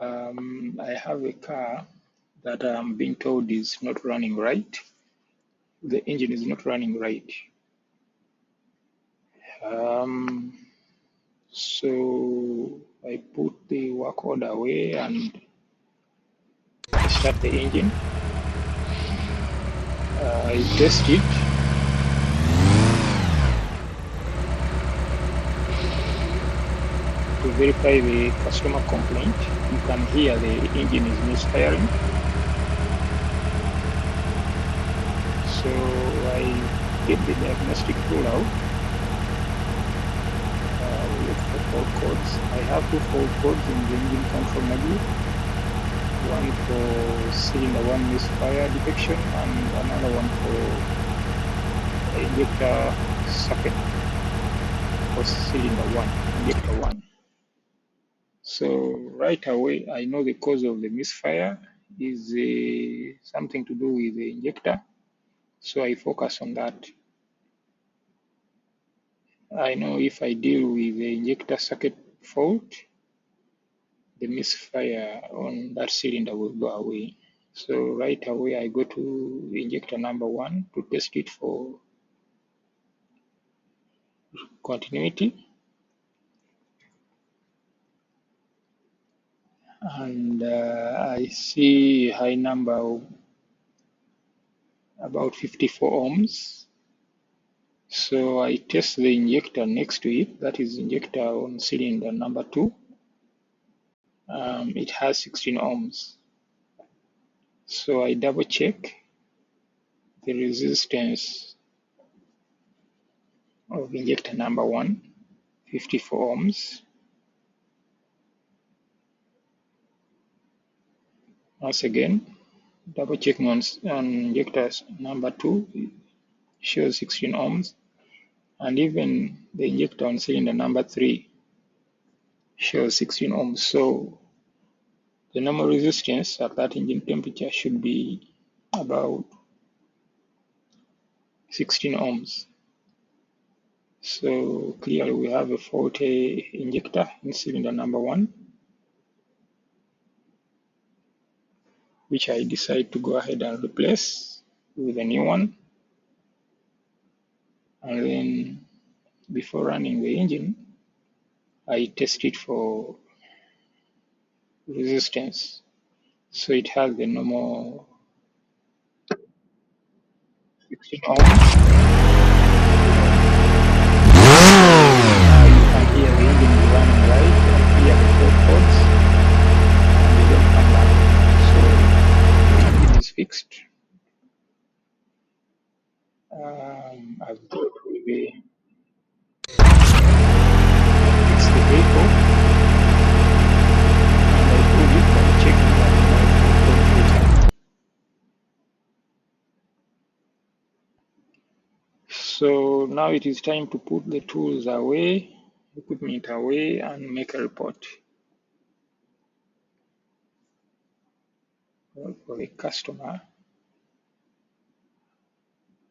I have a car that I'm being told is not running right. The engine is not running right. So I put the work order away and start the engine. I test it. To verify the customer complaint, you can hear the engine is misfiring. So I get the diagnostic tool out. Look for fault codes. I have two fault codes in the engine control module. One for cylinder 1 misfire detection and another one for injector socket for cylinder 1, injector 1. So right away, I know the cause of the misfire is something to do with the injector. So I focus on that. I know if I deal with the injector socket fault, the misfire on that cylinder will go away. So right away, I go to injector number 1 to test it for continuity. And I see a high number of about 54 ohms. So I test the injector next to it, that is injector on cylinder number 2. It has 16 ohms. So I double check the resistance of injector number 1, 54 ohms. Once again, double checking on injector number 2, shows 16 ohms. And even the injector on cylinder number 3 shows 16 ohms. So the normal resistance at that engine temperature should be about 16 ohms. So clearly we have a faulty injector in cylinder number 1, which I decide to go ahead and replace with a new one. And then before running the engine, I test it for resistance. So it has the normal 16 ohms. You can hear the engine is running right. I hear the fault codes and they don't come back. So the engine is fixed. I've got with the fix the vehicle and I put it by checking that no fault codes. So now it is time to put the tools away, equipment away, and make a report for the customer,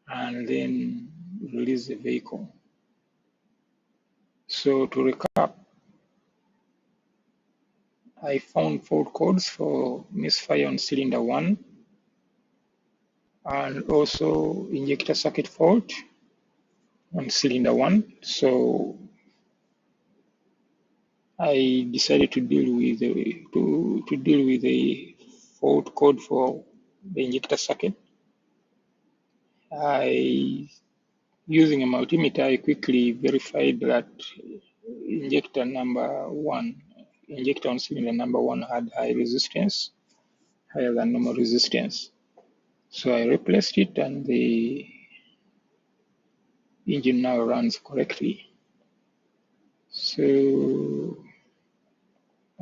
and then release the vehicle. So to recap, I found fault codes for misfire on cylinder 1 and also injector circuit fault on cylinder 1. So I decided to deal with the fault code for the injector circuit. Using a multimeter, I quickly verified that injector on cylinder number 1 had high resistance, higher than normal resistance. So I replaced it and the engine now runs correctly. So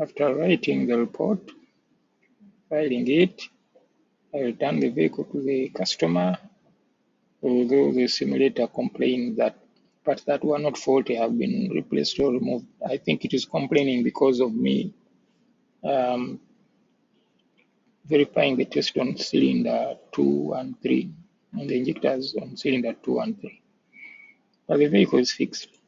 after writing the report, filing it, I returned the vehicle to the customer, although the simulator complained that parts that were not faulty have been replaced or removed. I think it is complaining because of me verifying the test on cylinder 2 and 3, and the injectors on cylinder 2 and 3. But the vehicle is fixed.